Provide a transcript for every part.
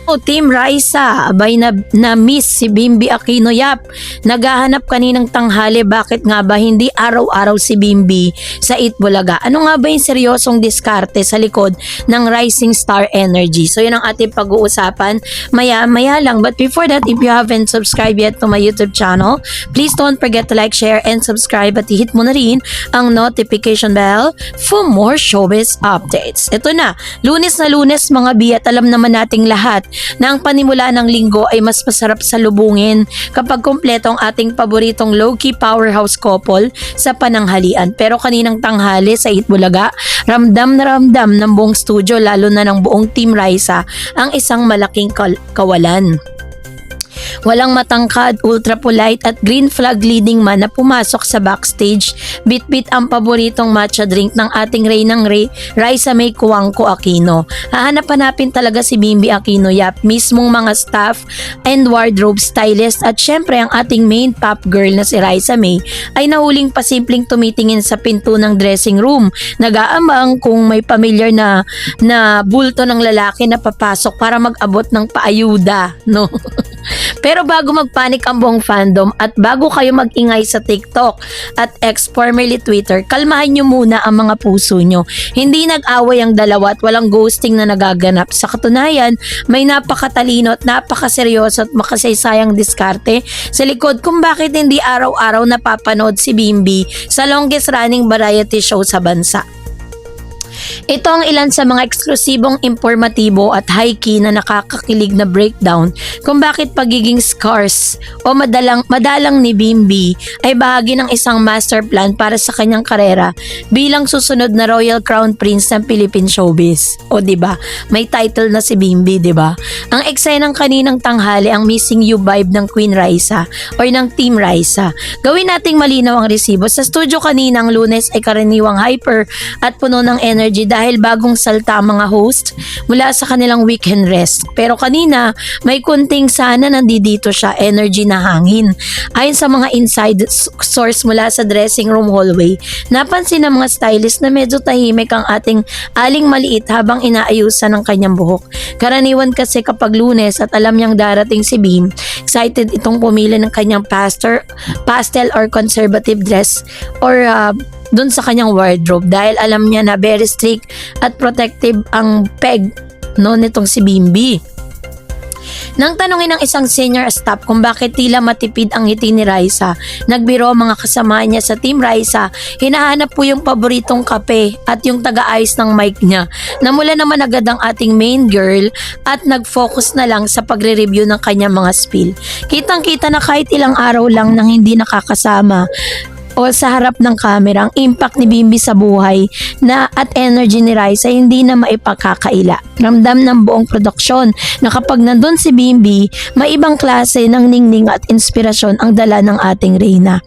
O Team Raisa, abay na miss si Bimbi Aquino. Yap, naghahanap kaninang tanghali, bakit nga ba hindi araw-araw si Bimbi sa Itbulaga? Ano nga ba yung seryosong diskarte sa likod ng Rising Star Energy? So yun ang ating pag-uusapan maya-maya lang. But before that, if you haven't subscribed yet to my YouTube channel, please don't forget to like, share, and subscribe at i-hit mo na rin ang notification bell for more showbiz updates. Ito na Lunes mga bi, at alam naman nating lahat na ang panimula ng linggo ay mas masarap sa lubungin kapag kumpleto ang ating paboritong low-key powerhouse couple sa pananghalian. Pero kaninang tanghali sa Itbulaga, ramdam na ramdam ng buong studio, lalo na ng buong Team Raisa, ang isang malaking kawalan. Walang matangkad, ultra polite at green flag leading man na pumasok sa backstage, bit-bit ang paboritong matcha drink ng ating reynang Raisa May Cuangco Aquino. Hahanap-hanapin talaga si Bimbi Aquino. Yap, mismong mga staff and wardrobe stylist at syempre ang ating main pop girl na si Raisa May ay nahuling pasimpleng tumitingin sa pinto ng dressing room, nag-aambang kung may familiar na bulto ng lalaki na papasok para mag-abot ng paayuda, no? Pero bago magpanik ang buong fandom at bago kayo mag-ingay sa TikTok at X, formerly Twitter, kalmahan nyo muna ang mga puso nyo. Hindi nag-away ang dalawa at walang ghosting na nagaganap. Sa katunayan, may napakatalino at napakaseryoso at makasaysayang diskarte sa likod kung bakit hindi araw-araw napapanood si Bimbi sa longest running variety show sa bansa. Ito ang ilan sa mga eksklusibong, informatibo at high-key na nakakakilig na breakdown kung bakit pagiging scarce o madalang ni Bimbi ay bahagi ng isang master plan para sa kanyang karera bilang susunod na Royal Crown Prince ng Philippine Showbiz. O diba, may title na si Bimbi, diba? Ang eksenang kaninang tanghali ang Missing You vibe ng Queen Raisa or ng Team Raisa. Gawin nating malinaw ang resibo. Sa studio kaninang Lunes ay karaniwang hyper at puno ng energy dahil bagong salta ang mga host mula sa kanilang weekend rest. Pero kanina, may kunting sana nandito siya, energy na hangin. Ayon sa mga inside source mula sa dressing room hallway, napansin ng mga stylist na medyo tahimik ang ating aling maliit habang inaayusan ng kanyang buhok. Karaniwan kasi kapag Lunes at alam niyang darating si Bim, excited itong pumili ng kanyang pastel or conservative dress or dun sa kanyang wardrobe dahil alam niya na very strict at protective ang peg nitong si Bimbi. Nang tanungin ng isang senior staff kung bakit tila matipid ang ngiti ni Raisa, nagbiro mga kasama niya sa Team Raisa, hinahanap po yung paboritong kape at yung taga-ayos ng mic niya. Namula naman agad ang ating main girl at nag-focus na lang sa pagre-review ng kanyang mga spill. Kitang-kita na kahit ilang araw lang nang hindi nakakasama o sa harap ng camera, ang impact ni Bimbi sa buhay at energy ni Raisa hindi na maipakakaila. Ramdam ng buong produksyon na kapag nandun si Bimbi, may ibang klase ng ningning at inspirasyon ang dala ng ating reyna.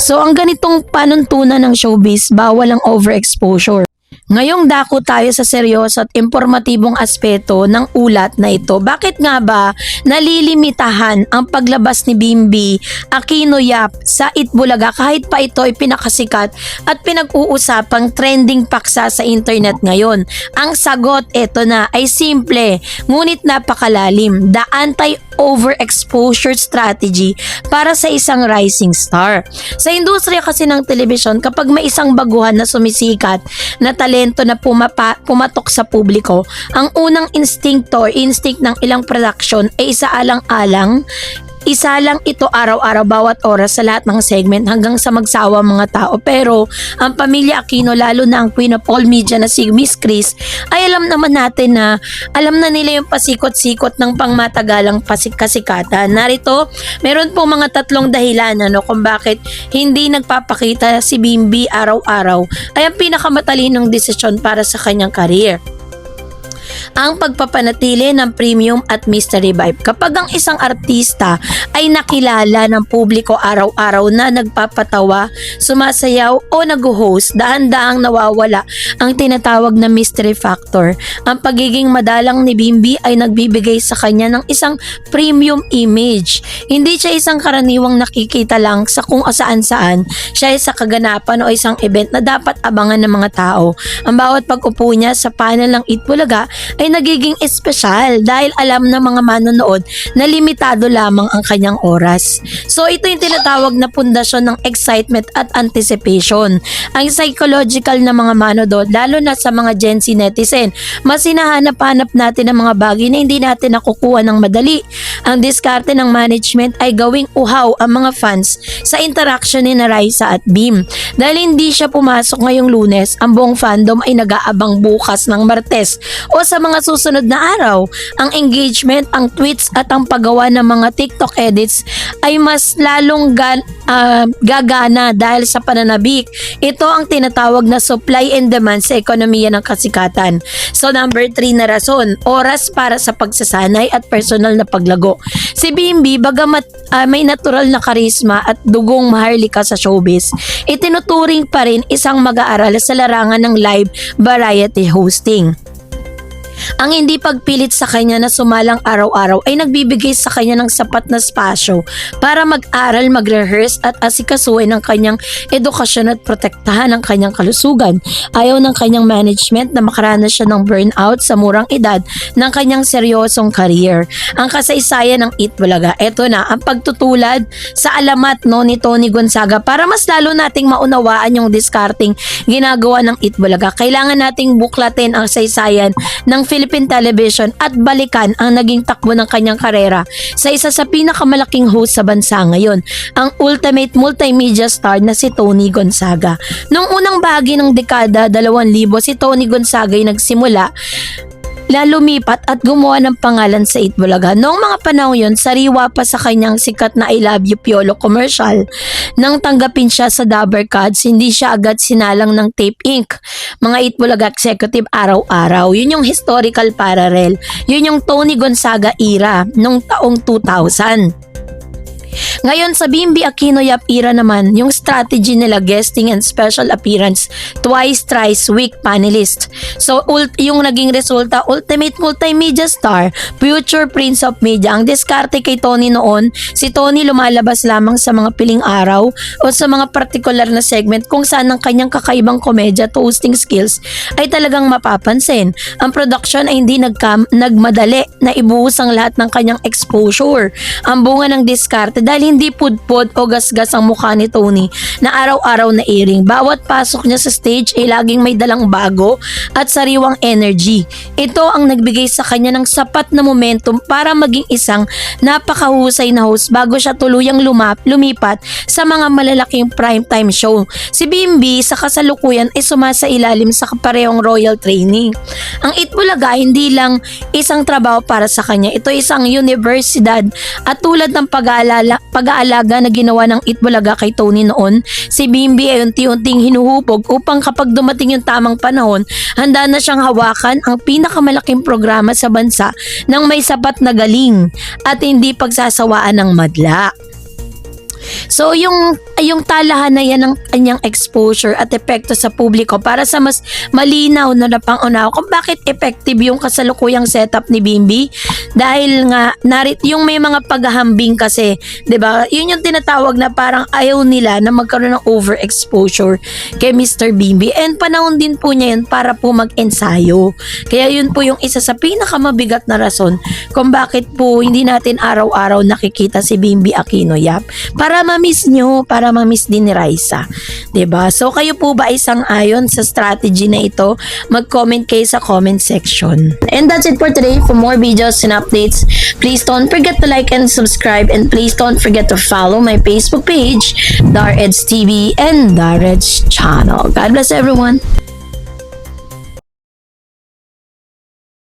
So ang ganitong panuntunan ng showbiz, bawal ang overexposure. Ngayong dako tayo sa seryoso at impormatibong aspeto ng ulat na ito. Bakit nga ba nalilimitahan ang paglabas ni Bimbi Aquino Yap sa Itbulaga kahit pa ito ay pinakasikat at pinag-uusapang trending paksa sa internet ngayon? Ang sagot ito na ay simple ngunit napakalalim. The anti-overexposure strategy para sa isang rising star. Sa industriya kasi ng telebisyon, kapag may isang baguhan na sumisikat na talento na pumatok sa publiko, ang unang instinct ng ilang production ay isa lang ito araw-araw bawat oras sa lahat ng segment hanggang sa magsawa mga tao. Pero ang pamilya Aquino, lalo na ang queen of all media na si Miss Chris, ay alam naman natin na alam na nila yung pasikot-sikot ng pangmatagalang kasikatan. Narito, meron po mga tatlong dahilan kung bakit hindi nagpapakita si Bimbi araw-araw ay ang pinakamatalinong desisyon para sa kanyang career. Ang pagpapanatili ng premium at mystery vibe. Kapag ang isang artista ay nakilala ng publiko araw-araw na nagpapatawa, sumasayaw o nag-host, daan-daang nawawala ang tinatawag na mystery factor. Ang pagiging madalang ni Bimbi ay nagbibigay sa kanya ng isang premium image. Hindi siya isang karaniwang nakikita lang sa kung saan-saan. Siya ay sa kaganapan o isang event na dapat abangan ng mga tao. Ang bawat pag-upo niya sa panel ng Itbulaga ay nagiging espesyal dahil alam ng mga manonood na limitado lamang ang kanyang oras. So ito yung tinatawag na pundasyon ng excitement at anticipation. Ang psychological na mga manonood, lalo na sa mga Gen Z netizen, mas hinahanap-hanap natin ang mga bagay na hindi natin nakukuha ng madali. Ang diskarte ng management ay gawing uhaw ang mga fans sa interaction ni Raisa at Beam. Dahil hindi siya pumasok ngayong Lunes, ang buong fandom ay nag-aabang bukas ng Martes o sa mga susunod na araw. Ang engagement, ang tweets at ang paggawa ng mga TikTok edits ay mas lalong gagana dahil sa pananabik. Ito ang tinatawag na supply and demand sa ekonomiya ng kasikatan. So number 3 na rason, oras para sa pagsasanay at personal na paglago. Si Bimbi, bagamat may natural na karisma at dugong maharlika sa showbiz, itinuturing pa rin isang mag-aaral sa larangan ng live variety hosting. Ang hindi pagpilit sa kanya na sumalang araw-araw ay nagbibigay sa kanya ng sapat na spasyo para mag-aral, mag-rehearse at asikasuhin ang kanyang edukasyon at protektahan ang kanyang kalusugan. Ayaw ng kanyang management na makaranas siya ng burnout sa murang edad ng kanyang seryosong career. Ang kasaysayan ng Eat Bulaga, eto na ang pagtutulad sa alamat ni Tony Gonzaga para mas lalo nating maunawaan yung discarding ginagawa ng Eat Bulaga. Kailangan nating buklatin ang saysayan ng Philippine Television at balikan ang naging takbo ng kanyang karera sa isa sa pinakamalaking host sa bansa ngayon, ang ultimate multimedia star na si Tony Gonzaga. Noong unang bahagi ng dekada 2000, si Tony Gonzaga ay nagsimula lumipat at gumawa ng pangalan sa Eat Bulaga. Noong mga panahon yun, sariwa pa sa kanyang sikat na I Love You Piolo commercial. Nang tanggapin siya sa Dabber Cards, hindi siya agad sinalang ng Tape Inc. Mga Eat Bulaga executive araw-araw. Yun yung historical parallel. Yun yung Tony Gonzaga era noong taong 2000. Ngayon sa Bimbi Aquino Yap era naman, yung strategy nila guesting and special appearance twice, thrice week panelist. So yung naging resulta, ultimate multimedia star, future prince of media. Ang diskarte kay Tony noon, si Tony lumalabas lamang sa mga piling araw o sa mga particular na segment kung saan ang kanyang kakaibang komedya at hosting skills ay talagang mapapansin. Ang production ay hindi nagmadali na ibuhos ang lahat ng kanyang exposure. Ang bunga ng diskarte dahil hindi pudpod o gasgas ang mukha ni Tony na araw-araw na airing. Bawat pasok niya sa stage ay laging may dalang bago at sariwang energy. Ito ang nagbigay sa kanya ng sapat na momentum para maging isang napakahusay na host bago siya tuluyang lumipat sa mga malalaking primetime show. Si Bimbi sa kasalukuyan ay sumasailalim sa kaparehong royal training. Ang Eat Bulaga hindi lang isang trabaho para sa kanya, ito isang universidad at tulad ng pag-aalaga na ginawa ng Eat Bulaga kay Tony noon, si Bimbi ay unti-unting hinuhubog upang kapag dumating yung tamang panahon, handa na siyang hawakan ang pinakamalaking programa sa bansa ng may sapat na galing at hindi pagsasawaan ng madla. So yung talahan na yan ng kanyang exposure at epekto sa publiko para sa mas malinaw na napang-unaw kung bakit effective yung kasalukuyang setup ni Bimbi. Dahil nga yung may mga paghahambing kasi, 'di ba? Yun yung tinatawag na parang ayaw nila na magkaroon ng overexposure kay Mr. Bimbi. And panahon din po niya yun para po mag-ensayo. Kaya yun po yung isa sa pinakamabigat na rason kung bakit po hindi natin araw-araw nakikita si Bimbi Aquino Yap. Para ma-miss nyo, para ma-miss din ni Raisa. 'Di ba? So kayo po ba isang ayon sa strategy na ito? Mag-comment kayo sa comment section. And that's it for today. For more videos and updates, please don't forget to like and subscribe, and please don't forget to follow my Facebook page, Dareds TV and Dareds channel. God bless everyone.